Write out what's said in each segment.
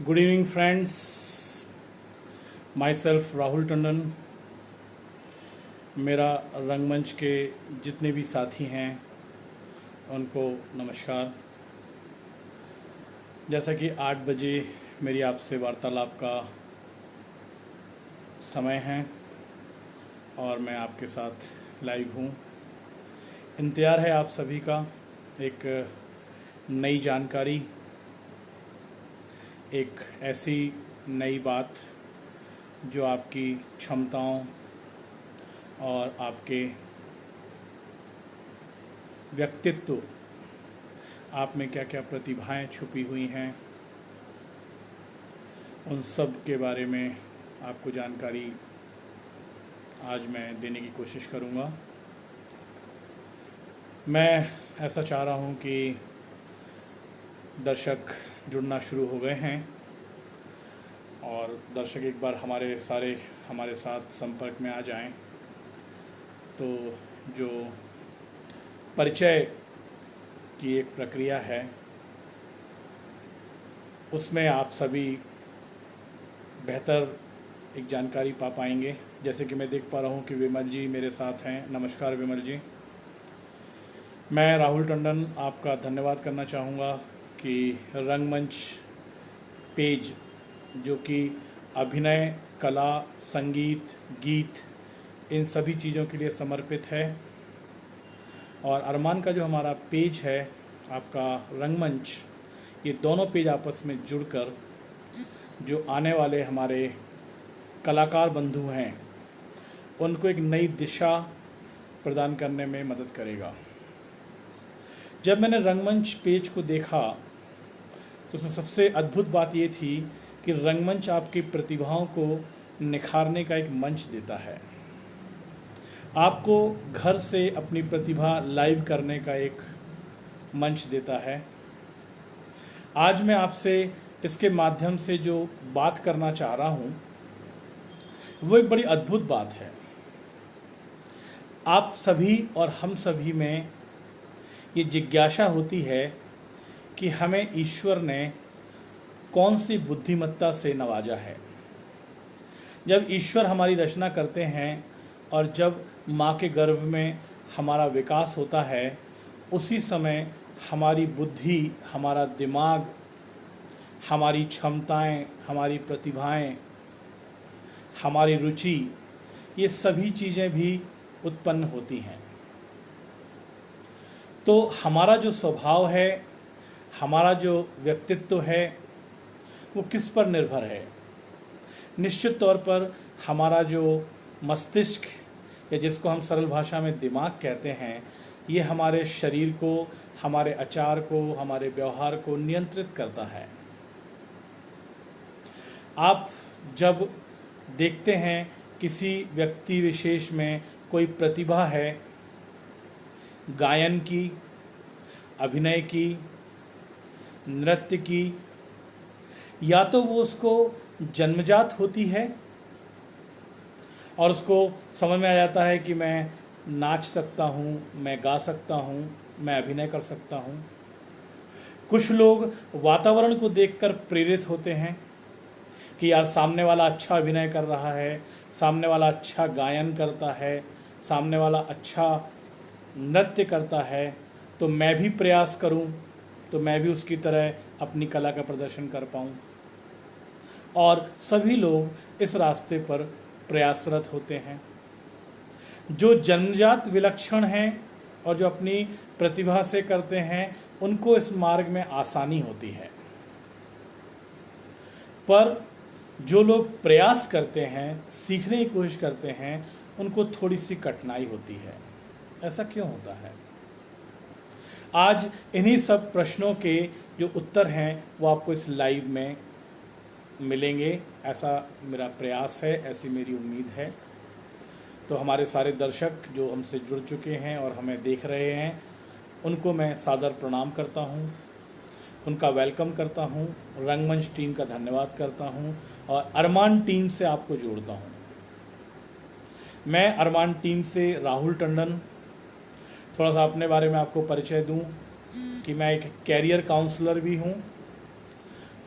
Good evening friends, my self Rahul Tandon. मेरा रंगमंच के जितने भी साथी हैं उनको नमस्कार। जैसा कि 8 बजे मेरी आपसे वार्तालाप का समय है और मैं आपके साथ लाइव हूँ। इंतज़ार है आप सभी का एक नई जानकारी, एक ऐसी नई बात जो आपकी क्षमताओं और आपके व्यक्तित्व, आप में क्या क्या प्रतिभाएं छुपी हुई हैं, उन सब के बारे में आपको जानकारी आज मैं देने की कोशिश करूंगा। मैं ऐसा चाह रहा हूं कि दर्शक जुड़ना शुरू हो गए हैं और दर्शक एक बार हमारे साथ संपर्क में आ जाएं तो जो परिचय की एक प्रक्रिया है उसमें आप सभी बेहतर एक जानकारी पा पाएंगे। जैसे कि मैं देख पा रहा हूं कि विमल जी मेरे साथ हैं। नमस्कार विमल जी। मैं राहुल टंडन आपका धन्यवाद करना चाहूँगा कि रंगमंच पेज जो कि अभिनय, कला, संगीत, गीत, इन सभी चीज़ों के लिए समर्पित है और अरमान का जो हमारा पेज है आपका रंगमंच, ये दोनों पेज आपस में जुड़कर जो आने वाले हमारे कलाकार बंधु हैं उनको एक नई दिशा प्रदान करने में मदद करेगा। जब मैंने रंगमंच पेज को देखा तो उसमें सबसे अद्भुत बात ये थी कि रंगमंच आपकी प्रतिभाओं को निखारने का एक मंच देता है, आपको घर से अपनी प्रतिभा लाइव करने का एक मंच देता है। आज मैं आपसे इसके माध्यम से जो बात करना चाह रहा हूँ वो एक बड़ी अद्भुत बात है। आप सभी और हम सभी में ये जिज्ञासा होती है कि हमें ईश्वर ने कौन सी बुद्धिमत्ता से नवाजा है। जब ईश्वर हमारी रचना करते हैं और जब माँ के गर्भ में हमारा विकास होता है, उसी समय हमारी बुद्धि, हमारा दिमाग, हमारी क्षमताएं, हमारी प्रतिभाएं, हमारी रुचि, ये सभी चीज़ें भी उत्पन्न होती हैं। तो हमारा जो स्वभाव है, हमारा जो व्यक्तित्व है, वो किस पर निर्भर है? निश्चित तौर पर हमारा जो मस्तिष्क, या जिसको हम सरल भाषा में दिमाग कहते हैं, ये हमारे शरीर को, हमारे आचार को, हमारे व्यवहार को नियंत्रित करता है। आप जब देखते हैं किसी व्यक्ति विशेष में कोई प्रतिभा है, गायन की, अभिनय की, नृत्य की, या तो वो उसको जन्मजात होती है और उसको समझ में आ जाता है कि मैं नाच सकता हूँ, मैं गा सकता हूँ, मैं अभिनय कर सकता हूँ। कुछ लोग वातावरण को देखकर प्रेरित होते हैं कि यार सामने वाला अच्छा अभिनय कर रहा है, सामने वाला अच्छा गायन करता है, सामने वाला अच्छा नृत्य करता है, तो मैं भी प्रयास करूं तो मैं भी उसकी तरह अपनी कला का प्रदर्शन कर पाऊं। और सभी लोग इस रास्ते पर प्रयासरत होते हैं। जो जन्मजात विलक्षण हैं और जो अपनी प्रतिभा से करते हैं, उनको इस मार्ग में आसानी होती है। पर जो लोग प्रयास करते हैं, सीखने की कोशिश करते हैं, उनको थोड़ी सी कठिनाई होती है। ऐसा क्यों होता है? आज इन्हीं सब प्रश्नों के जो उत्तर हैं वो आपको इस लाइव में मिलेंगे, ऐसा मेरा प्रयास है, ऐसी मेरी उम्मीद है। तो हमारे सारे दर्शक जो हमसे जुड़ चुके हैं और हमें देख रहे हैं, उनको मैं सादर प्रणाम करता हूं, उनका वेलकम करता हूं, रंगमंच टीम का धन्यवाद करता हूं और अरमान टीम से आपको जोड़ता हूं। मैं अरमान टीम से राहुल टंडन। थोड़ा सा अपने बारे में आपको परिचय दूं कि मैं एक कैरियर काउंसलर भी हूं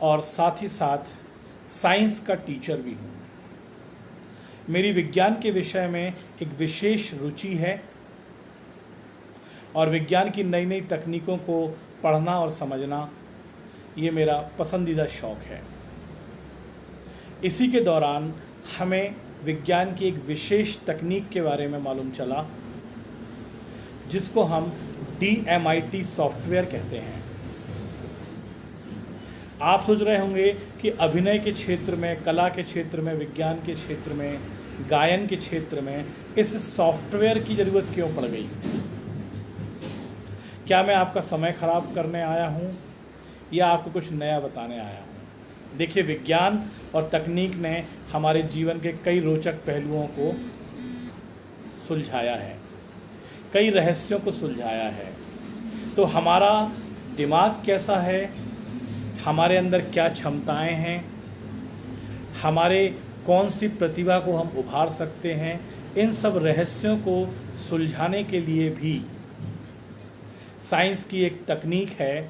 और साथ ही साथ साइंस का टीचर भी हूँ। मेरी विज्ञान के विषय में एक विशेष रुचि है और विज्ञान की नई नई तकनीकों को पढ़ना और समझना ये मेरा पसंदीदा शौक़ है। इसी के दौरान हमें विज्ञान की एक विशेष तकनीक के बारे में मालूम चला जिसको हम DMIT सॉफ्टवेयर कहते हैं। आप सोच रहे होंगे कि अभिनय के क्षेत्र में, कला के क्षेत्र में, विज्ञान के क्षेत्र में, गायन के क्षेत्र में इस सॉफ्टवेयर की ज़रूरत क्यों पड़ गई। क्या मैं आपका समय खराब करने आया हूँ या आपको कुछ नया बताने आया हूँ। देखिए, विज्ञान और तकनीक ने हमारे जीवन के कई रोचक पहलुओं को सुलझाया है, कई रहस्यों को सुलझाया है। तो हमारा दिमाग कैसा है, हमारे अंदर क्या क्षमताएं हैं, हमारे कौन सी प्रतिभा को हम उभार सकते हैं, इन सब रहस्यों को सुलझाने के लिए भी साइंस की एक तकनीक है,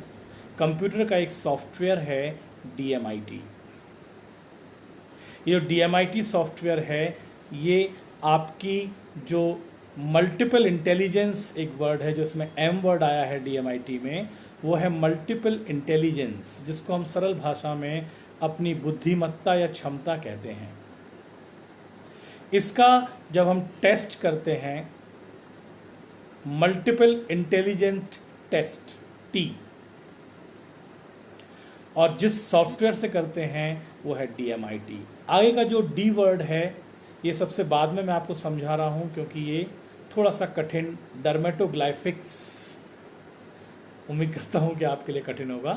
कंप्यूटर का एक सॉफ्टवेयर है DMIT। ये DMIT सॉफ्टवेयर है, ये आपकी जो मल्टीपल इंटेलिजेंस, एक वर्ड है जो इसमें M वर्ड आया है DMIT में, वो है मल्टीपल इंटेलिजेंस, जिसको हम सरल भाषा में अपनी बुद्धिमत्ता या क्षमता कहते हैं। इसका जब हम टेस्ट करते हैं, मल्टीपल इंटेलिजेंट टेस्ट T, और जिस सॉफ्टवेयर से करते हैं वो है DMIT। आगे का जो D वर्ड है ये सबसे बाद में मैं आपको समझा रहा हूँ, क्योंकि ये थोड़ा सा कठिन, डर्मेटोग्लाइफिक्स, उम्मीद करता हूँ कि आपके लिए कठिन होगा,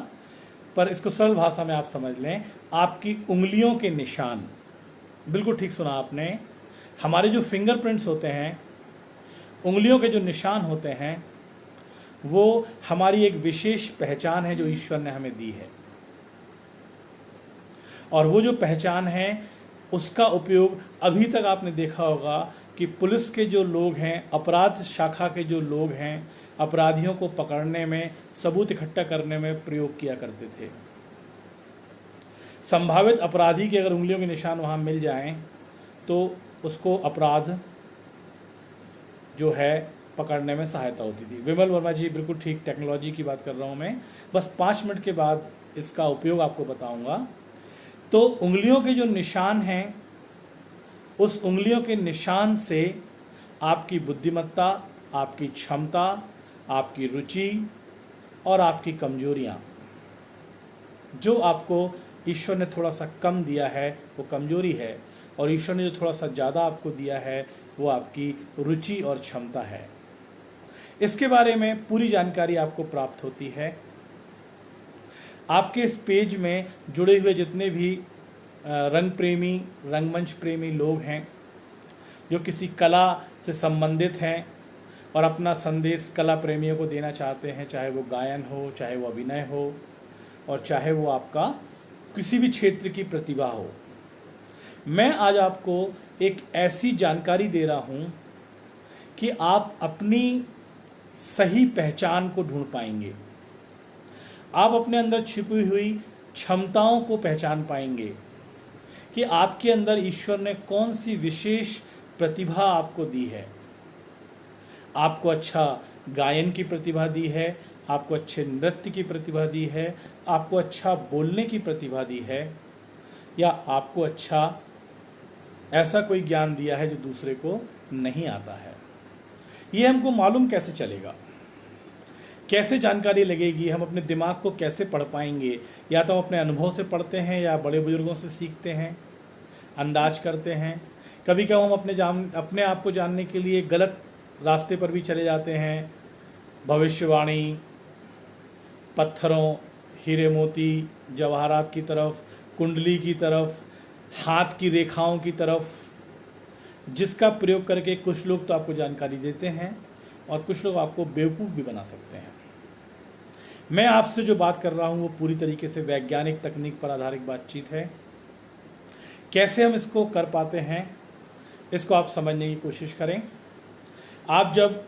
पर इसको सरल भाषा में आप समझ लें। आपकी उंगलियों के निशान, बिल्कुल ठीक सुना आपने, हमारे जो फिंगरप्रिंट्स होते हैं, उंगलियों के जो निशान होते हैं, वो हमारी एक विशेष पहचान है जो ईश्वर ने हमें दी है। और वो जो पहचान है उसका उपयोग अभी तक आपने देखा होगा कि पुलिस के जो लोग हैं, अपराध शाखा के जो लोग हैं, अपराधियों को पकड़ने में, सबूत इकट्ठा करने में प्रयोग किया करते थे। संभावित अपराधी के अगर उंगलियों के निशान वहाँ मिल जाएं तो उसको अपराध जो है पकड़ने में सहायता होती थी। विमल वर्मा जी, बिल्कुल ठीक, टेक्नोलॉजी की बात कर रहा हूँ मैं। बस 5 मिनट के बाद इसका उपयोग आपको बताऊँगा। तो उंगलियों के जो निशान हैं, उस उंगलियों के निशान से आपकी बुद्धिमत्ता, आपकी क्षमता, आपकी रुचि और आपकी कमजोरियाँ, जो आपको ईश्वर ने थोड़ा सा कम दिया है वो कमजोरी है, और ईश्वर ने जो थोड़ा सा ज़्यादा आपको दिया है वो आपकी रुचि और क्षमता है। इसके बारे में पूरी जानकारी आपको प्राप्त होती है। आपके इस पेज में जुड़े हुए जितने भी रंग प्रेमी, रंगमंच प्रेमी लोग हैं, जो किसी कला से संबंधित हैं और अपना संदेश कला प्रेमियों को देना चाहते हैं, चाहे वो गायन हो, चाहे वो अभिनय हो, और चाहे वो आपका किसी भी क्षेत्र की प्रतिभा हो, मैं आज आपको एक ऐसी जानकारी दे रहा हूँ कि आप अपनी सही पहचान को ढूंढ पाएंगे। आप अपने अंदर छिपी हुई क्षमताओं को पहचान पाएंगे कि आपके अंदर ईश्वर ने कौन सी विशेष प्रतिभा आपको दी है। आपको अच्छा गायन की प्रतिभा दी है, आपको अच्छे नृत्य की प्रतिभा दी है, आपको अच्छा बोलने की प्रतिभा दी है, या आपको अच्छा ऐसा कोई ज्ञान दिया है जो दूसरे को नहीं आता है। ये हमको मालूम कैसे चलेगा, कैसे जानकारी लगेगी, हम अपने दिमाग को कैसे पढ़ पाएंगे? या तो हम अपने अनुभव से पढ़ते हैं या बड़े बुजुर्गों से सीखते हैं, अंदाज करते हैं। कभी कभी हम अपने आप को जानने के लिए गलत रास्ते पर भी चले जाते हैं, भविष्यवाणी, पत्थरों, हीरे मोती जवाहरात की तरफ, कुंडली की तरफ, हाथ की रेखाओं की तरफ, जिसका प्रयोग करके कुछ लोग तो आपको जानकारी देते हैं और कुछ लोग आपको बेवकूफ़ भी बना सकते हैं। मैं आपसे जो बात कर रहा हूँ वो पूरी तरीके से वैज्ञानिक तकनीक पर आधारित बातचीत है। कैसे हम इसको कर पाते हैं, इसको आप समझने की कोशिश करें। आप जब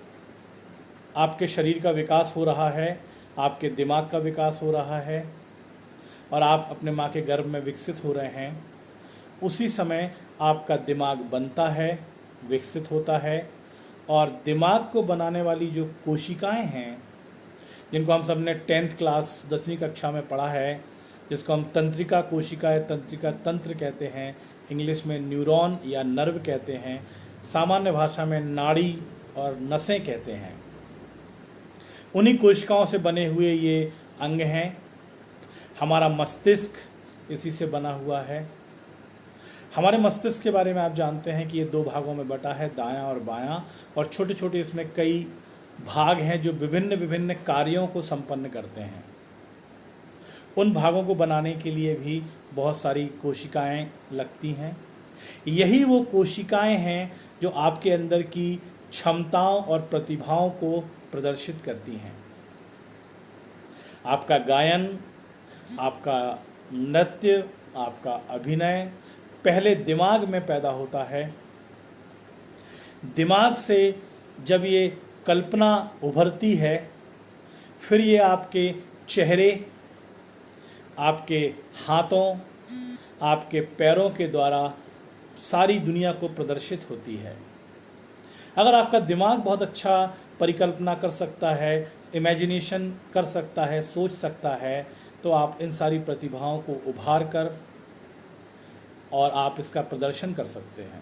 आपके शरीर का विकास हो रहा है, आपके दिमाग का विकास हो रहा है, और आप अपने माँ के गर्भ में विकसित हो रहे हैं, उसी समय आपका दिमाग बनता है, विकसित होता है। और दिमाग को बनाने वाली जो कोशिकाएं हैं, जिनको हम सब ने 10th क्लास 10वीं कक्षा में पढ़ा है, जिसको हम तंत्रिका कोशिकाएं, तंत्रिका तंत्र कहते हैं, इंग्लिश में न्यूरॉन या नर्व कहते हैं, सामान्य भाषा में नाड़ी और नसें कहते हैं, उन्हीं कोशिकाओं से बने हुए ये अंग हैं। हमारा मस्तिष्क इसी से बना हुआ है। हमारे मस्तिष्क के बारे में आप जानते हैं कि ये 2 भागों में बटा है, दायां और बायां, और छोटे छोटे इसमें कई भाग हैं जो विभिन्न विभिन्न कार्यों को संपन्न करते हैं। उन भागों को बनाने के लिए भी बहुत सारी कोशिकाएं लगती हैं। यही वो कोशिकाएं हैं जो आपके अंदर की क्षमताओं और प्रतिभाओं को प्रदर्शित करती हैं। आपका गायन, आपका नृत्य, आपका अभिनय पहले दिमाग में पैदा होता है। दिमाग से जब ये कल्पना उभरती है, फिर ये आपके चेहरे, आपके हाथों, आपके पैरों के द्वारा सारी दुनिया को प्रदर्शित होती है। अगर आपका दिमाग बहुत अच्छा परिकल्पना कर सकता है, इमेजिनेशन कर सकता है, सोच सकता है, तो आप इन सारी प्रतिभाओं को उभार कर और आप इसका प्रदर्शन कर सकते हैं।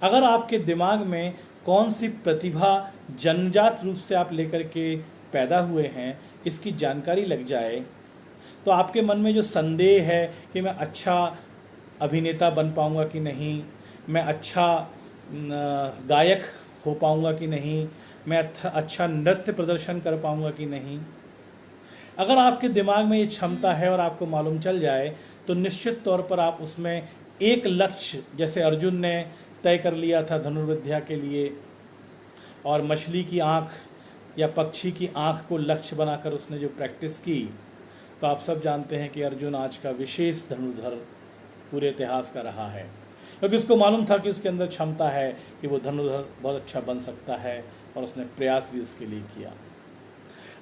अगर आपके दिमाग में कौन सी प्रतिभा जन्मजात रूप से आप लेकर के पैदा हुए हैं, इसकी जानकारी लग जाए, तो आपके मन में जो संदेह है कि मैं अच्छा अभिनेता बन पाऊंगा कि नहीं, मैं अच्छा गायक हो पाऊंगा कि नहीं, मैं अच्छा नृत्य प्रदर्शन कर पाऊंगा कि नहीं, अगर आपके दिमाग में ये क्षमता है और आपको मालूम चल जाए, तो निश्चित तौर पर आप उसमें एक लक्ष्य, जैसे अर्जुन ने तय कर लिया था धनुर्विद्या के लिए, और मछली की आँख या पक्षी की आँख को लक्ष्य बनाकर उसने जो प्रैक्टिस की, तो आप सब जानते हैं कि अर्जुन आज का विशेष धनुर्धर पूरे इतिहास का रहा है, क्योंकि उसको मालूम था कि उसके अंदर क्षमता है कि वो धनुर्धर बहुत अच्छा बन सकता है, और उसने प्रयास भी उसके लिए किया।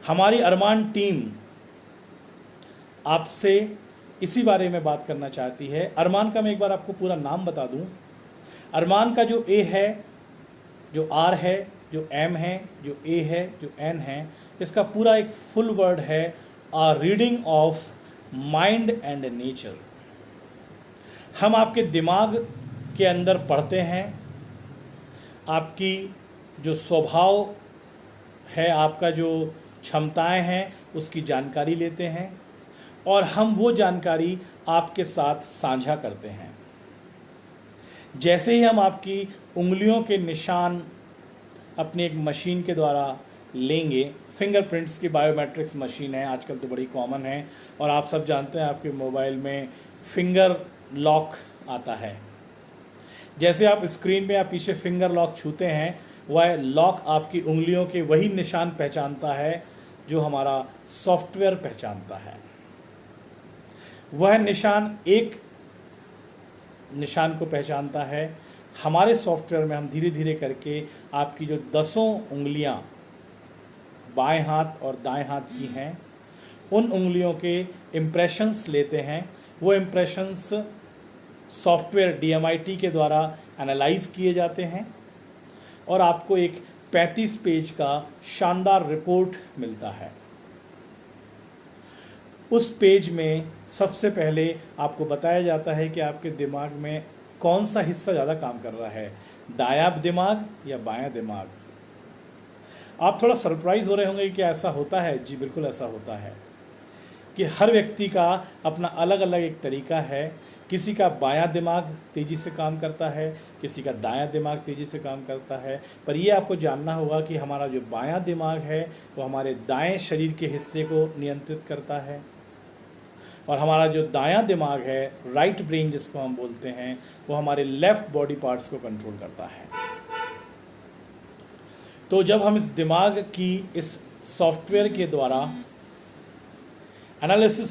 हमारी अरमान टीम आपसे इसी बारे में बात करना चाहती है। अरमान का मैं एक बार आपको पूरा नाम बता दूं। अरमान का जो ए है, जो आर है, जो एम है, जो ए है, जो एन है, इसका पूरा एक फुल वर्ड है a reading of mind and nature. हम आपके दिमाग के अंदर पढ़ते हैं, आपकी जो स्वभाव है, आपका जो क्षमताएं हैं, उसकी जानकारी लेते हैं, और हम वो जानकारी आपके साथ साझा करते हैं। जैसे ही हम आपकी उंगलियों के निशान अपनी एक मशीन के द्वारा लेंगे, फिंगरप्रिंट्स की बायोमेट्रिक्स मशीन है, आजकल तो बड़ी कॉमन है, और आप सब जानते हैं आपके मोबाइल में फिंगर लॉक आता है। जैसे आप स्क्रीन में या पीछे फिंगर लॉक छूते हैं, वह लॉक आपकी उंगलियों के वही निशान पहचानता है जो हमारा सॉफ्टवेयर पहचानता है। वह निशान एक निशान को पहचानता है। हमारे सॉफ्टवेयर में हम धीरे धीरे करके आपकी जो 10 उंगलियां बाएं हाथ और दाएं हाथ की हैं, उन उंगलियों के इम्प्रेशंस लेते हैं। वो इम्प्रेशंस सॉफ्टवेयर DMIT के द्वारा एनालाइज किए जाते हैं, और आपको एक 35 पेज का शानदार रिपोर्ट मिलता है। उस पेज में सबसे पहले आपको बताया जाता है कि आपके दिमाग में कौन सा हिस्सा ज़्यादा काम कर रहा है, दायां दिमाग या बायां दिमाग। आप थोड़ा सरप्राइज हो रहे होंगे कि ऐसा होता है। जी बिल्कुल ऐसा होता है कि हर व्यक्ति का अपना अलग अलग एक तरीका है। किसी का बायां दिमाग तेज़ी से काम करता है, किसी का दायां दिमाग तेज़ी से काम करता है। पर ये आपको जानना होगा कि हमारा जो बायां दिमाग है वो हमारे दाएं शरीर के हिस्से को नियंत्रित करता है, और हमारा जो दायां दिमाग है, राइट ब्रेन जिसको हम बोलते हैं, वो हमारे लेफ्ट बॉडी पार्ट्स को कंट्रोल करता है। तो जब हम इस दिमाग की इस सॉफ्टवेयर के द्वारा एनालिसिस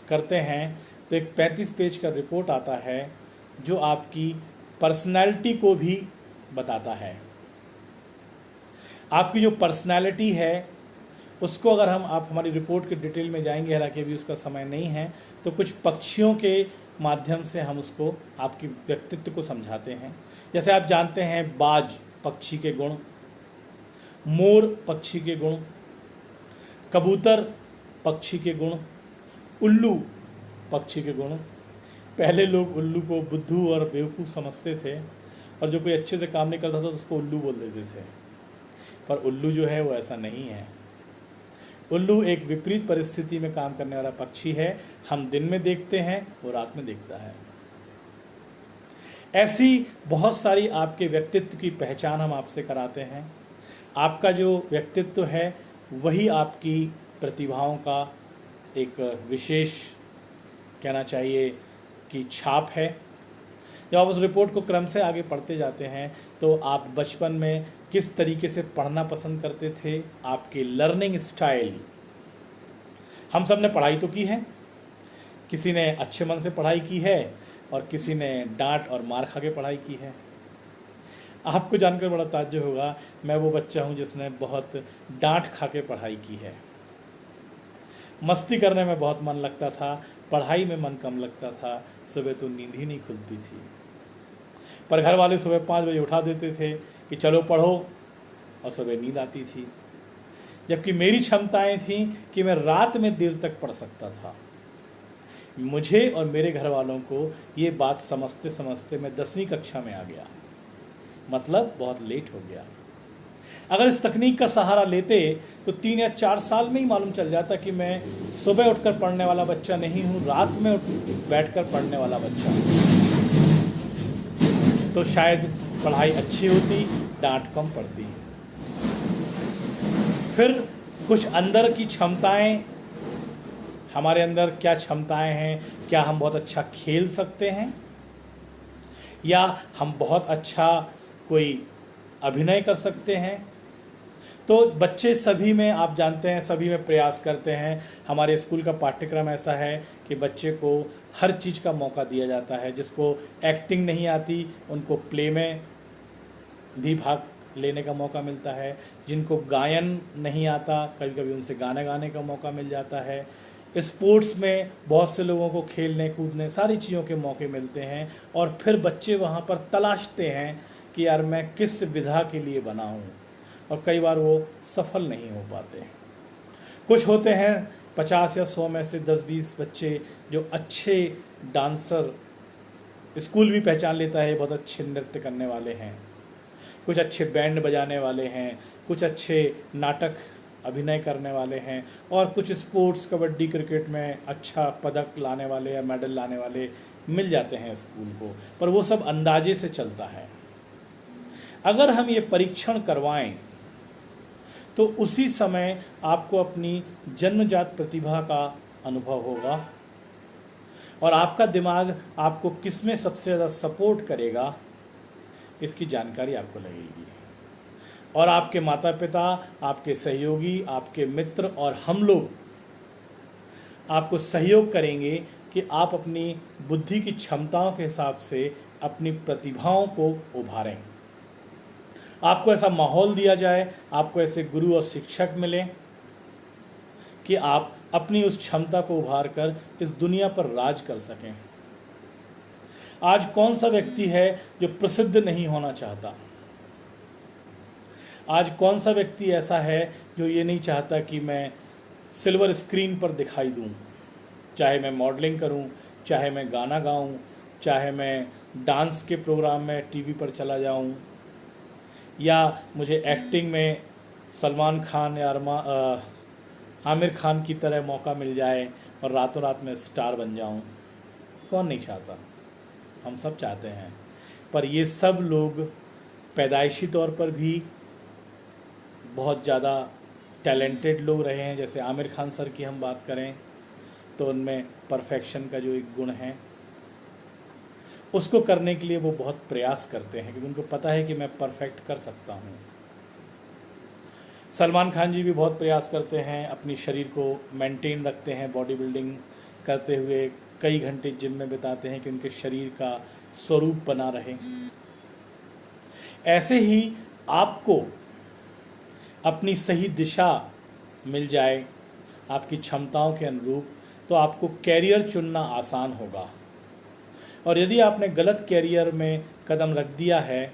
करते हैं, तो एक 35 पेज का रिपोर्ट आता है जो आपकी पर्सनैलिटी को भी बताता है। आपकी जो पर्सनैलिटी है उसको अगर आप हमारी रिपोर्ट के डिटेल में जाएंगे, हालांकि अभी उसका समय नहीं है, तो कुछ पक्षियों के माध्यम से हम उसको आपके व्यक्तित्व को समझाते हैं। जैसे आप जानते हैं बाज पक्षी के गुण, मोर पक्षी के गुण, कबूतर पक्षी के गुण, उल्लू पक्षी के गुण। पहले लोग उल्लू को बुद्धू और बेवकूफ़ समझते थे, और जो कोई अच्छे से काम नहीं करता था तो उसको उल्लू बोल देते थे। पर उल्लू जो है वो ऐसा नहीं है। उल्लू एक विपरीत परिस्थिति में काम करने वाला पक्षी है। हम दिन में देखते हैं, वो रात में देखता है। ऐसी बहुत सारी आपके व्यक्तित्व की पहचान हम आपसे कराते हैं। आपका जो व्यक्तित्व है वही आपकी प्रतिभाओं का एक विशेष, कहना चाहिए कि, छाप है। जब आप उस रिपोर्ट को क्रम से आगे पढ़ते जाते हैं तो आप बचपन में किस तरीके से पढ़ना पसंद करते थे, आपके लर्निंग स्टाइल। हम सब ने पढ़ाई तो की है, किसी ने अच्छे मन से पढ़ाई की है और किसी ने डांट और मार खा के पढ़ाई की है। आपको जानकर बड़ा ताज्जुब होगा, मैं वो बच्चा हूँ जिसने बहुत डांट खा के पढ़ाई की है। मस्ती करने में बहुत मन लगता था, पढ़ाई में मन कम लगता था। सुबह तो नींद ही नहीं खुलती थी, पर घर वाले सुबह 5 बजे उठा देते थे कि चलो पढ़ो, और सुबह नींद आती थी। जबकि मेरी क्षमताएं थीं कि मैं रात में देर तक पढ़ सकता था। मुझे और मेरे घर वालों को ये बात समझते समझते मैं 10वीं कक्षा में आ गया, मतलब बहुत लेट हो गया। अगर इस तकनीक का सहारा लेते तो 3 या 4 साल में ही मालूम चल जाता कि मैं सुबह उठकर पढ़ने वाला बच्चा नहीं हूँ, रात में बैठकर पढ़ने वाला बच्चा हूँ। तो शायद पढ़ाई अच्छी होती, डांट कम पड़ती। फिर कुछ अंदर की क्षमताएं, हमारे अंदर क्या क्षमताएं हैं, क्या हम बहुत अच्छा खेल सकते हैं, या हम बहुत अच्छा कोई अभिनय कर सकते हैं। तो बच्चे सभी में, आप जानते हैं, सभी में प्रयास करते हैं। हमारे स्कूल का पाठ्यक्रम ऐसा है कि बच्चे को हर चीज़ का मौका दिया जाता है। जिसको एक्टिंग नहीं आती उनको प्ले में भी भाग लेने का मौका मिलता है। जिनको गायन नहीं आता कभी कभी उनसे गाना गाने का मौका मिल जाता है। स्पोर्ट्स में बहुत से लोगों को खेलने कूदने सारी चीज़ों के मौके मिलते हैं, और फिर बच्चे वहाँ पर तलाशते हैं कि यार मैं किस विधा के लिए बना हूँ, और कई बार वो सफल नहीं हो पाते। कुछ होते हैं 50 या 100 में से 10-20 बच्चे जो अच्छे डांसर, स्कूल भी पहचान लेता है बहुत अच्छे नृत्य करने वाले हैं, कुछ अच्छे बैंड बजाने वाले हैं, कुछ अच्छे नाटक अभिनय करने वाले हैं, और कुछ स्पोर्ट्स, कबड्डी, क्रिकेट में अच्छा पदक लाने वाले या मेडल लाने वाले मिल जाते हैं स्कूल को। पर वो सब अंदाजे से चलता है। अगर हम ये परीक्षण करवाएं तो उसी समय आपको अपनी जन्मजात प्रतिभा का अनुभव होगा, और आपका दिमाग आपको किस में सबसे ज़्यादा सपोर्ट करेगा इसकी जानकारी आपको लगेगी। और आपके माता पिता, आपके सहयोगी, आपके मित्र और हम लोग आपको सहयोग करेंगे कि आप अपनी बुद्धि की क्षमताओं के हिसाब से अपनी प्रतिभाओं को उभारें। आपको ऐसा माहौल दिया जाए, आपको ऐसे गुरु और शिक्षक मिलें कि आप अपनी उस क्षमता को उभार कर इस दुनिया पर राज कर सकें। आज कौन सा व्यक्ति है जो प्रसिद्ध नहीं होना चाहता? आज कौन सा व्यक्ति ऐसा है जो ये नहीं चाहता कि मैं सिल्वर स्क्रीन पर दिखाई दूं, चाहे मैं मॉडलिंग करूं, चाहे मैं गाना गाऊं, चाहे मैं डांस के प्रोग्राम में टीवी पर चला जाऊं, या मुझे एक्टिंग में सलमान खान या आमिर खान की तरह मौका मिल जाए और रातों रात में स्टार बन जाऊं। कौन नहीं चाहता? हम सब चाहते हैं। पर ये सब लोग पैदाइशी तौर पर भी बहुत ज़्यादा टैलेंटेड लोग रहे हैं। जैसे आमिर खान सर की हम बात करें तो उनमें परफेक्शन का जो एक गुण है उसको करने के लिए वो बहुत प्रयास करते हैं, क्योंकि उनको पता है कि मैं परफेक्ट कर सकता हूँ। सलमान खान जी भी बहुत प्रयास करते हैं, अपनी शरीर को मेंटेन रखते हैं, बॉडी बिल्डिंग करते हुए कई घंटे जिम में बिताते हैं कि उनके शरीर का स्वरूप बना रहे। ऐसे ही आपको अपनी सही दिशा मिल जाए आपकी क्षमताओं के अनुरूप, तो आपको कैरियर चुनना आसान होगा। और यदि आपने गलत कैरियर में कदम रख दिया है,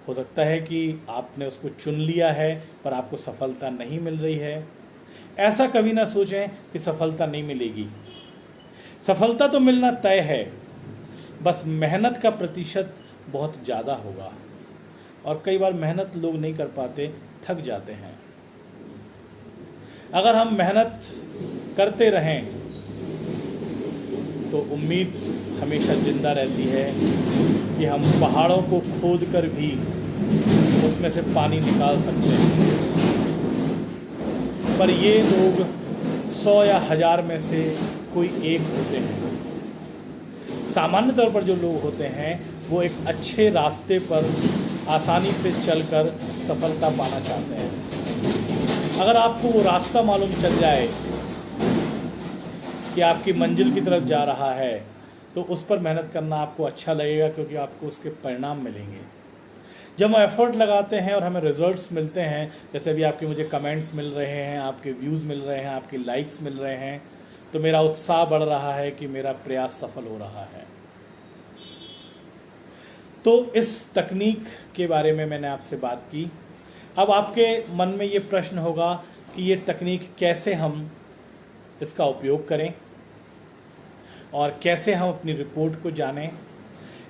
हो सकता है कि आपने उसको चुन लिया है पर आपको सफलता नहीं मिल रही है। ऐसा कभी ना सोचें कि सफलता नहीं मिलेगी। सफलता तो मिलना तय है, बस मेहनत का प्रतिशत बहुत ज़्यादा होगा। और कई बार मेहनत लोग नहीं कर पाते, थक जाते हैं। अगर हम मेहनत करते रहें तो उम्मीद हमेशा जिंदा रहती है कि हम पहाड़ों को खोद कर भी उसमें से पानी निकाल सकते हैं। पर ये लोग 100 या 1000 में से कोई एक होते हैं। सामान्य तौर पर जो लोग होते हैं वो एक अच्छे रास्ते पर आसानी से चलकर सफलता पाना चाहते हैं। अगर आपको वो रास्ता मालूम चल जाए कि आपकी मंजिल की तरफ जा रहा है, तो उस पर मेहनत करना आपको अच्छा लगेगा, क्योंकि आपको उसके परिणाम मिलेंगे। जब हम एफर्ट लगाते हैं और हमें रिजल्ट्स मिलते हैं, जैसे अभी आपके मुझे कमेंट्स मिल रहे हैं, आपके व्यूज़ मिल रहे हैं, आपके लाइक्स मिल रहे हैं, तो मेरा उत्साह बढ़ रहा है कि मेरा प्रयास सफल हो रहा है। तो इस तकनीक के बारे में मैंने आपसे बात की। अब आपके मन में ये प्रश्न होगा कि ये तकनीक कैसे हम इसका उपयोग करें और कैसे हम अपनी रिपोर्ट को जानें।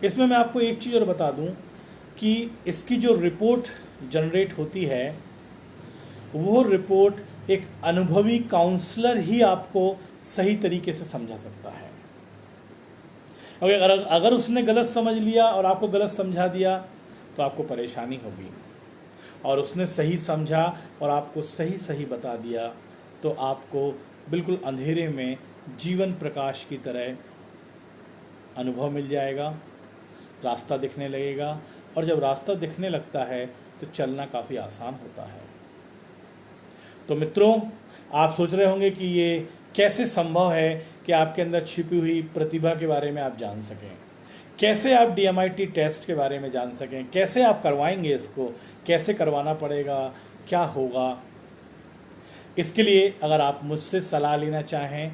इसमें मैं आपको एक चीज़ और बता दूं कि इसकी जो रिपोर्ट जनरेट होती है, वो रिपोर्ट एक अनुभवी काउंसलर ही आपको सही तरीके से समझा सकता है। अगर उसने गलत समझ लिया और आपको गलत समझा दिया तो आपको परेशानी होगी, और उसने सही समझा और आपको सही सही बता दिया तो आपको बिल्कुल अंधेरे में जीवन प्रकाश की तरह अनुभव मिल जाएगा, रास्ता दिखने लगेगा। और जब रास्ता दिखने लगता है तो चलना काफ़ी आसान होता है। तो मित्रों, आप सोच रहे होंगे कि ये कैसे संभव है कि आपके अंदर छिपी हुई प्रतिभा के बारे में आप जान सकें, कैसे आप DMIT टेस्ट के बारे में जान सकें, कैसे आप करवाएंगे इसको, कैसे करवाना पड़ेगा, क्या होगा। इसके लिए अगर आप मुझसे सलाह लेना चाहें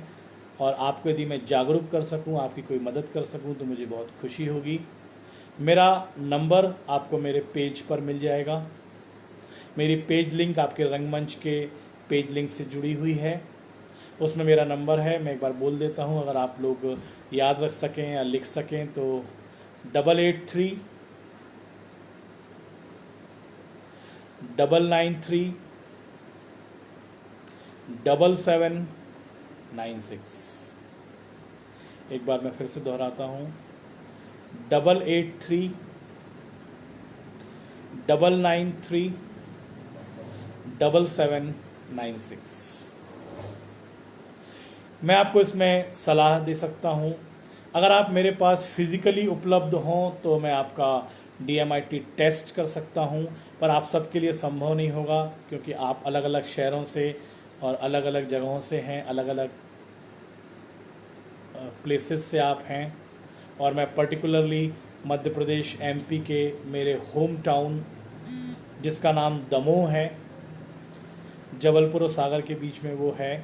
और आपको यदि मैं जागरूक कर सकूं, आपकी कोई मदद कर सकूं, तो मुझे बहुत खुशी होगी। मेरा नंबर आपको मेरे पेज पर मिल जाएगा। मेरी पेज लिंक आपके रंगमंच के पेज लिंक से जुड़ी हुई है, उसमें मेरा नंबर है। मैं एक बार बोल देता हूं, अगर आप लोग याद रख सकें या लिख सकें तो 883 993 7796। एक बार मैं फिर से दोहराता हूँ, 883 993 7796। मैं आपको इसमें सलाह दे सकता हूँ। अगर आप मेरे पास फिज़िकली उपलब्ध हों तो मैं आपका DMIT टेस्ट कर सकता हूँ, पर आप सबके लिए संभव नहीं होगा, क्योंकि आप अलग अलग शहरों से और अलग अलग जगहों से हैं, अलग अलग प्लेसेस से आप हैं। और मैं पर्टिकुलरली मध्य प्रदेश MP के मेरे होम टाउन, जिसका नाम दमोह है, जबलपुर और सागर के बीच में वो है।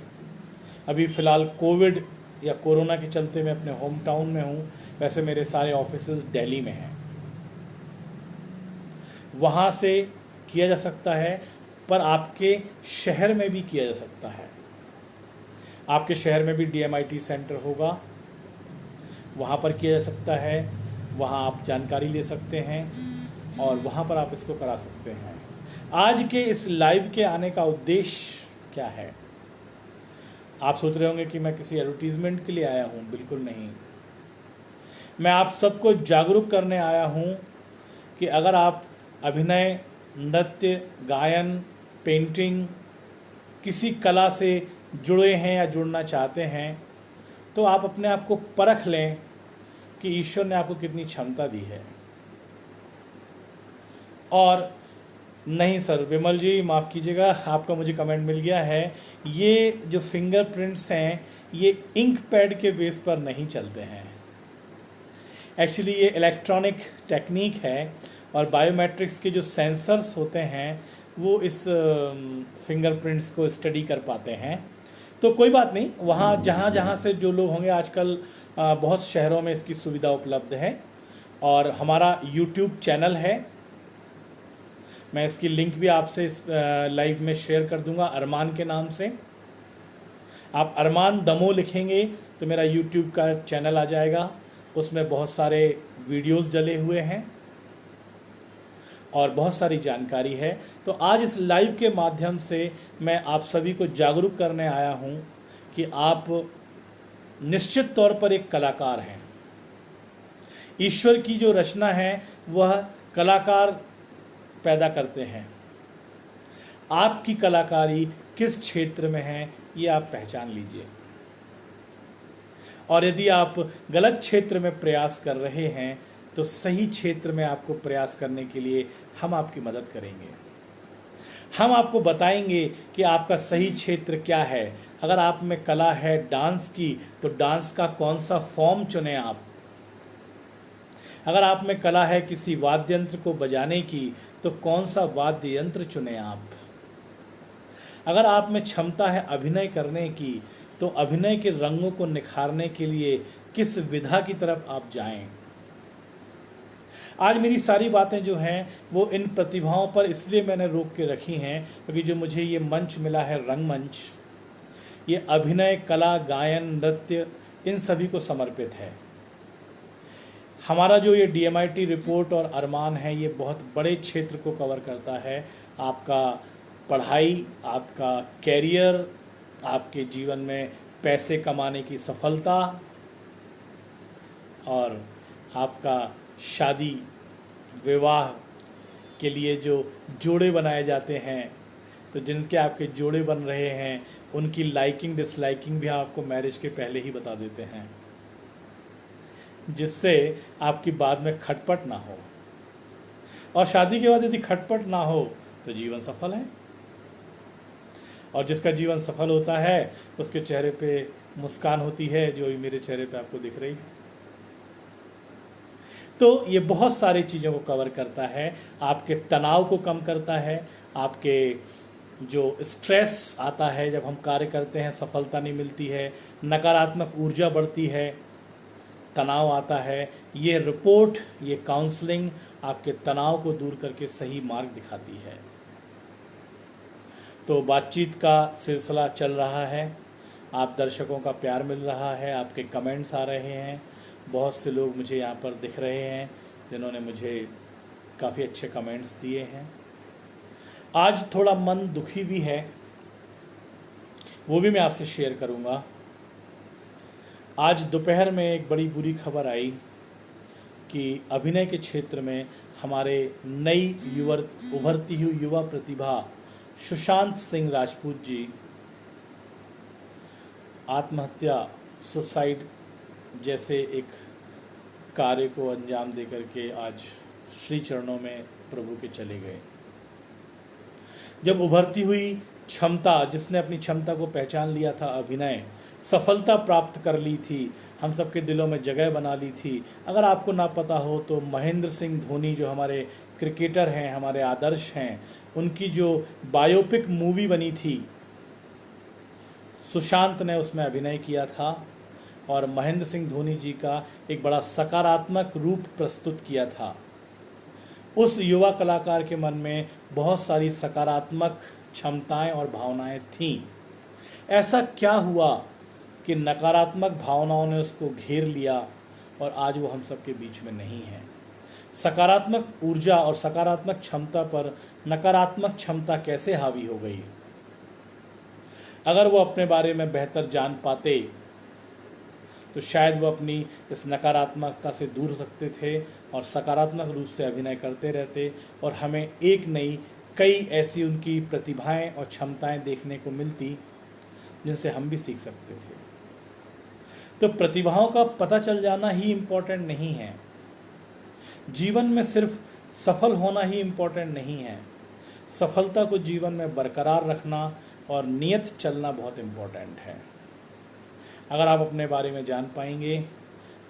अभी फ़िलहाल कोविड या कोरोना के चलते मैं अपने होम टाउन में हूँ। वैसे मेरे सारे ऑफिसेज दिल्ली में हैं, वहाँ से किया जा सकता है, पर आपके शहर में भी किया जा सकता है। आपके शहर में भी DMIT सेंटर होगा, वहाँ पर किया जा सकता है। वहाँ आप जानकारी ले सकते हैं और वहाँ पर आप इसको करा सकते हैं। आज के इस लाइव के आने का उद्देश्य क्या है? आप सोच रहे होंगे कि मैं किसी एडवर्टीजमेंट के लिए आया हूँ। बिल्कुल नहीं, मैं आप सबको जागरूक करने आया हूँ कि अगर आप अभिनय, नृत्य, गायन, पेंटिंग, किसी कला से जुड़े हैं या जुड़ना चाहते हैं, तो आप अपने आप को परख लें कि ईश्वर ने आपको कितनी क्षमता दी है। और नहीं सर, विमल जी माफ़ कीजिएगा, आपका मुझे कमेंट मिल गया है, ये जो फिंगरप्रिंट्स हैं ये इंक पैड के बेस पर नहीं चलते हैं। एक्चुअली ये इलेक्ट्रॉनिक टेक्निक है और बायोमेट्रिक्स के जो सेंसर्स होते हैं वो इस फिंगरप्रिंट्स को स्टडी कर पाते हैं। तो कोई बात नहीं, वहाँ जहाँ जहाँ से जो लोग होंगे, आजकल बहुत शहरों में इसकी सुविधा उपलब्ध है। और हमारा यूट्यूब चैनल है, मैं इसकी लिंक भी आपसे इस लाइव में शेयर कर दूंगा, अरमान के नाम से। आप अरमान दमो लिखेंगे तो मेरा यूट्यूब का चैनल आ जाएगा, उसमें बहुत सारे वीडियोस डले हुए हैं और बहुत सारी जानकारी है। तो आज इस लाइव के माध्यम से मैं आप सभी को जागरूक करने आया हूँ कि आप निश्चित तौर पर एक कलाकार हैं। ईश्वर की जो रचना है वह कलाकार पैदा करते हैं। आपकी कलाकारी किस क्षेत्र में है ये आप पहचान लीजिए, और यदि आप गलत क्षेत्र में प्रयास कर रहे हैं तो सही क्षेत्र में आपको प्रयास करने के लिए हम आपकी मदद करेंगे। हम आपको बताएंगे कि आपका सही क्षेत्र क्या है। अगर आप में कला है डांस की तो डांस का कौन सा फॉर्म चुनें आप। अगर आप में कला है किसी वाद्य यंत्र को बजाने की तो कौन सा वाद्य यंत्र चुनें आप। अगर आप में क्षमता है अभिनय करने की तो अभिनय के रंगों को निखारने के लिए किस विधा की तरफ आप जाएं। आज मेरी सारी बातें जो हैं वो इन प्रतिभाओं पर इसलिए मैंने रोक के रखी हैं क्योंकि जो मुझे ये मंच मिला है रंगमंच, ये अभिनय, कला, गायन, नृत्य, इन सभी को समर्पित है। हमारा जो ये DMIT रिपोर्ट और अरमान है ये बहुत बड़े क्षेत्र को कवर करता है। आपका पढ़ाई, आपका कैरियर, आपके जीवन में पैसे कमाने की सफलता और आपका शादी विवाह के लिए जो जोड़े बनाए जाते हैं, तो जिनके आपके जोड़े बन रहे हैं उनकी लाइकिंग डिसलाइकिंग भी आपको मैरिज के पहले ही बता देते हैं, जिससे आपकी बाद में खटपट ना हो। और शादी के बाद यदि खटपट ना हो तो जीवन सफल है। और जिसका जीवन सफल होता है उसके चेहरे पे मुस्कान होती है, जो भी मेरे चेहरे पे आपको दिख रही है। तो ये बहुत सारी चीज़ों को कवर करता है। आपके तनाव को कम करता है, आपके जो स्ट्रेस आता है जब हम कार्य करते हैं, सफलता नहीं मिलती है, नकारात्मक ऊर्जा बढ़ती है, तनाव आता है, ये रिपोर्ट, ये काउंसलिंग आपके तनाव को दूर करके सही मार्ग दिखाती है। तो बातचीत का सिलसिला चल रहा है, आप दर्शकों का प्यार मिल रहा है, आपके कमेंट्स आ रहे हैं। बहुत से लोग मुझे यहाँ पर दिख रहे हैं जिन्होंने मुझे काफ़ी अच्छे कमेंट्स दिए हैं। आज थोड़ा मन दुखी भी है, वो भी मैं आपसे शेयर करूँगा। आज दोपहर में एक बड़ी बुरी खबर आई कि अभिनय के क्षेत्र में हमारे नई उभरती हुई युवा प्रतिभा सुशांत सिंह राजपूत जी आत्महत्या, सुसाइड जैसे एक कार्य को अंजाम दे करके आज श्री चरणों में प्रभु के चले गए। जब उभरती हुई क्षमता, जिसने अपनी क्षमता को पहचान लिया था, अभिनय, सफलता प्राप्त कर ली थी, हम सबके दिलों में जगह बना ली थी। अगर आपको ना पता हो तो महेंद्र सिंह धोनी जो हमारे क्रिकेटर हैं, हमारे आदर्श हैं, उनकी जो बायोपिक मूवी बनी थी, सुशांत ने उसमें अभिनय किया था और महेंद्र सिंह धोनी जी का एक बड़ा सकारात्मक रूप प्रस्तुत किया था। उस युवा कलाकार के मन में बहुत सारी सकारात्मक क्षमताएं और भावनाएं थीं। ऐसा क्या हुआ कि नकारात्मक भावनाओं ने उसको घेर लिया और आज वो हम सबके बीच में नहीं है। सकारात्मक ऊर्जा और सकारात्मक क्षमता पर नकारात्मक क्षमता कैसे हावी हो गई। अगर वो अपने बारे में बेहतर जान पाते तो शायद वो अपनी इस नकारात्मकता से दूर सकते थे और सकारात्मक रूप से अभिनय करते रहते और हमें एक नई कई ऐसी उनकी प्रतिभाएं और क्षमताएं देखने को मिलती जिनसे हम भी सीख सकते थे। तो प्रतिभाओं का पता चल जाना ही इम्पोर्टेंट नहीं है। जीवन में सिर्फ सफल होना ही इम्पोर्टेंट नहीं है। सफलता को जीवन में बरकरार रखना और नियत चलना बहुत इम्पोर्टेंट है। अगर आप अपने बारे में जान पाएंगे,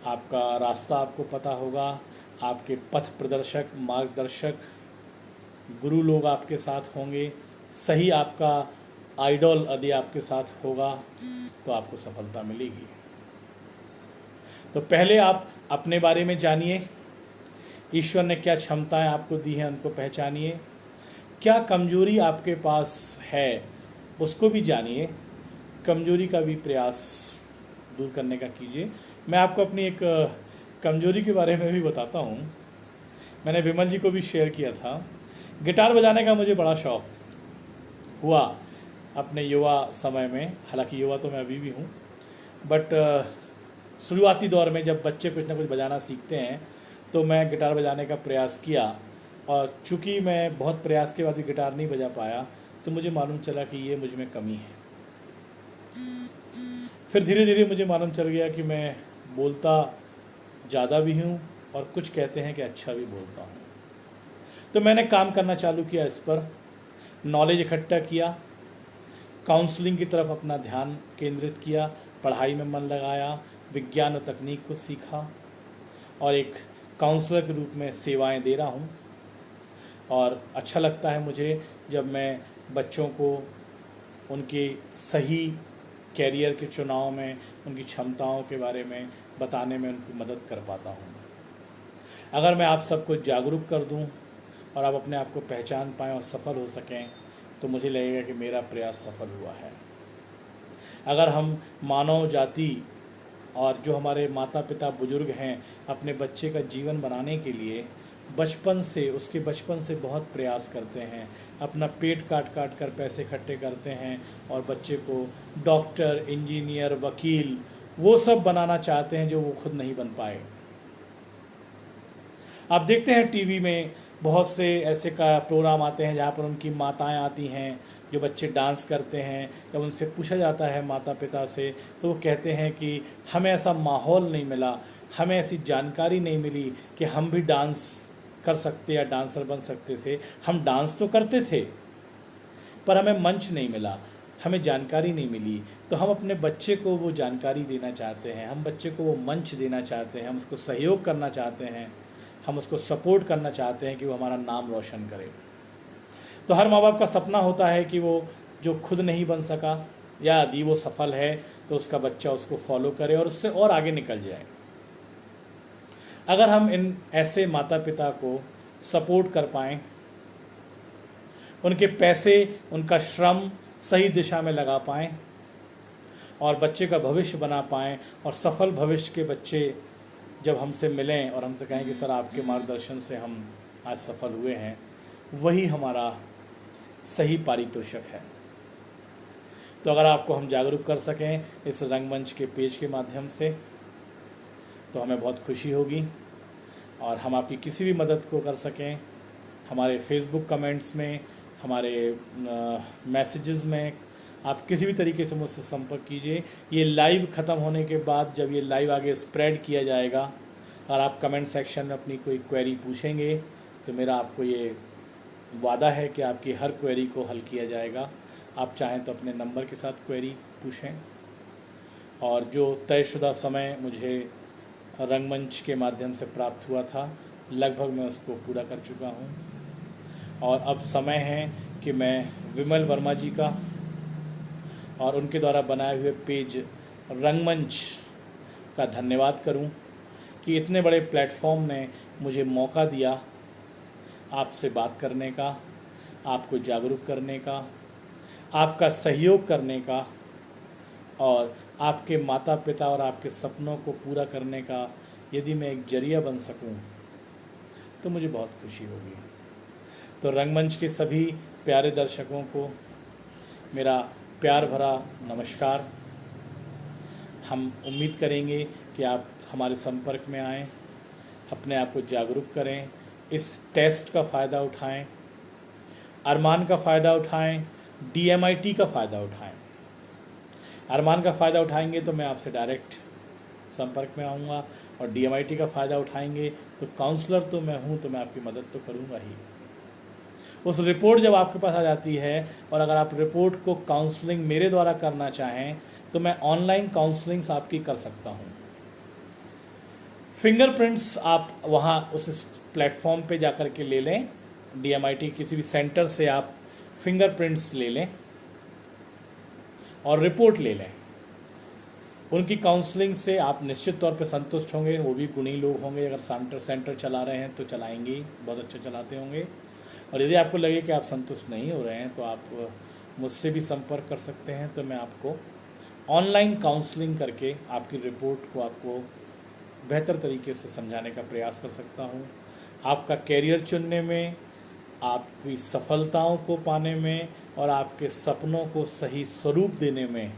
आपका रास्ता आपको पता होगा, आपके पथ प्रदर्शक, मार्गदर्शक गुरु लोग आपके साथ होंगे, सही आपका आइडल यदि आपके साथ होगा तो आपको सफलता मिलेगी। तो पहले आप अपने बारे में जानिए, ईश्वर ने क्या क्षमताएं आपको दी हैं उनको पहचानिए, क्या कमजोरी आपके पास है उसको भी जानिए, कमजोरी का भी प्रयास दूर करने का कीजिए। मैं आपको अपनी एक कमजोरी के बारे में भी बताता हूँ। मैंने विमल जी को भी शेयर किया था। गिटार बजाने का मुझे बड़ा शौक हुआ अपने युवा समय में, हालांकि युवा तो मैं अभी भी हूँ, बट शुरुआती दौर में जब बच्चे कुछ ना कुछ बजाना सीखते हैं तो मैं गिटार बजाने का प्रयास किया, और चूँकि मैं बहुत प्रयास के बाद भी गिटार नहीं बजा पाया तो मुझे मालूम चला कि ये मुझ में कमी है। फिर धीरे धीरे मुझे मालूम चल गया कि मैं बोलता ज़्यादा भी हूँ और कुछ कहते हैं कि अच्छा भी बोलता हूँ। तो मैंने काम करना चालू किया, इस पर नॉलेज इकट्ठा किया, काउंसलिंग की तरफ अपना ध्यान केंद्रित किया, पढ़ाई में मन लगाया, विज्ञान और तकनीक को सीखा और एक काउंसलर के रूप में सेवाएं दे रहा हूँ। और अच्छा लगता है मुझे जब मैं बच्चों को उनके सही कैरियर के चुनाव में उनकी क्षमताओं के बारे में बताने में उनकी मदद कर पाता हूँ। अगर मैं आप सबको जागरूक कर दूँ और आप अपने आप को पहचान पाएँ और सफल हो सकें तो मुझे लगेगा कि मेरा प्रयास सफल हुआ है। अगर हम मानव जाति और जो हमारे माता पिता बुजुर्ग हैं अपने बच्चे का जीवन बनाने के लिए बचपन से बहुत प्रयास करते हैं, अपना पेट काट काट कर पैसे इकट्ठे करते हैं और बच्चे को डॉक्टर, इंजीनियर, वकील वो सब बनाना चाहते हैं जो वो खुद नहीं बन पाए। आप देखते हैं टीवी में बहुत से ऐसे का प्रोग्राम आते हैं जहाँ पर उनकी माताएं आती हैं जो बच्चे डांस करते हैं। जब उनसे पूछा जाता है माता पिता से तो वो कहते हैं कि हमें ऐसा माहौल नहीं मिला, हमें ऐसी जानकारी नहीं मिली कि हम भी डांस कर सकते या डांसर बन सकते थे। हम डांस तो करते थे पर हमें मंच नहीं मिला, हमें जानकारी नहीं मिली। तो हम अपने बच्चे को वो जानकारी देना चाहते हैं, हम बच्चे को वो मंच देना चाहते हैं, हम उसको सहयोग करना चाहते हैं, हम उसको सपोर्ट करना चाहते हैं कि वो हमारा नाम रोशन करे। तो हर माँ बाप का सपना होता है कि वो जो खुद नहीं बन सका या यदि वो सफल है तो उसका बच्चा उसको फॉलो करे और उससे और आगे निकल जाए। अगर हम इन ऐसे माता पिता को सपोर्ट कर पाएँ, उनके पैसे, उनका श्रम सही दिशा में लगा पाएँ और बच्चे का भविष्य बना पाएँ, और सफल भविष्य के बच्चे जब हमसे मिलें और हमसे कहें कि सर आपके मार्गदर्शन से हम आज सफल हुए हैं, वही हमारा सही पारितोषिक है। तो अगर आपको हम जागरूक कर सकें इस रंगमंच के पेज के माध्यम से तो हमें बहुत खुशी होगी, और हम आपकी किसी भी मदद को कर सकें हमारे फेसबुक कमेंट्स में, हमारे मैसेजेस में, आप किसी भी तरीके से मुझसे संपर्क कीजिए। ये लाइव ख़त्म होने के बाद जब ये लाइव आगे स्प्रेड किया जाएगा और आप कमेंट सेक्शन में अपनी कोई क्वेरी पूछेंगे तो मेरा आपको ये वादा है कि आपकी हर क्वेरी को हल किया जाएगा। आप चाहें तो अपने नंबर के साथ क्वेरी पूछें, और जो तयशुदा समय मुझे रंगमंच के माध्यम से प्राप्त हुआ था लगभग मैं उसको पूरा कर चुका हूँ। और अब समय है कि मैं विमल वर्मा जी का और उनके द्वारा बनाए हुए पेज रंगमंच का धन्यवाद करूं कि इतने बड़े प्लेटफॉर्म ने मुझे मौका दिया आपसे बात करने का, आपको जागरूक करने का, आपका सहयोग करने का, और आपके माता पिता और आपके सपनों को पूरा करने का यदि मैं एक जरिया बन सकूं तो मुझे बहुत खुशी होगी। तो रंगमंच के सभी प्यारे दर्शकों को मेरा प्यार भरा नमस्कार। हम उम्मीद करेंगे कि आप हमारे संपर्क में आएँ, अपने आप को जागरूक करें, इस टेस्ट का फ़ायदा उठाएं, अरमान का फ़ायदा उठाएं, DMIT का फ़ायदा उठाएं। अरमान का फ़ायदा उठाएंगे तो मैं आपसे डायरेक्ट संपर्क में आऊँगा, और DMIT का फ़ायदा उठाएंगे तो काउंसलर तो मैं हूँ तो मैं आपकी मदद तो करूँगा ही। उस रिपोर्ट जब आपके पास आ जाती है और अगर आप रिपोर्ट को काउंसलिंग मेरे द्वारा करना चाहें तो मैं ऑनलाइन काउंसलिंग्स आपकी कर सकता हूँ। फिंगरप्रिंट्स आप वहाँ उस प्लेटफॉर्म पे जाकर के ले लें DMIT किसी भी सेंटर से आप फिंगरप्रिंट्स ले लें और रिपोर्ट ले लें। उनकी काउंसलिंग से आप निश्चित तौर पे संतुष्ट होंगे। वो भी गुणी लोग होंगे, अगर सेंटर चला रहे हैं तो चलाएंगे, बहुत अच्छा चलाते होंगे। और यदि आपको लगे कि आप संतुष्ट नहीं हो रहे हैं तो आप मुझसे भी संपर्क कर सकते हैं। तो मैं आपको ऑनलाइन काउंसलिंग करके आपकी रिपोर्ट को आपको बेहतर तरीके से समझाने का प्रयास कर सकता हूँ। आपका कैरियर चुनने में, आपकी सफलताओं को पाने में और आपके सपनों को सही स्वरूप देने में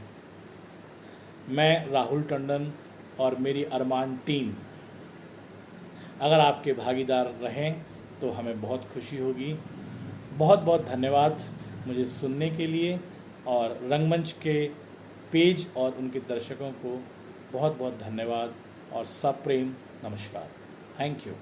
मैं राहुल टंडन और मेरी अरमान टीम अगर आपके भागीदार रहें तो हमें बहुत खुशी होगी। बहुत बहुत धन्यवाद मुझे सुनने के लिए, और रंगमंच के पेज और उनके दर्शकों को बहुत बहुत धन्यवाद और सप्रेम नमस्कार। Thank you.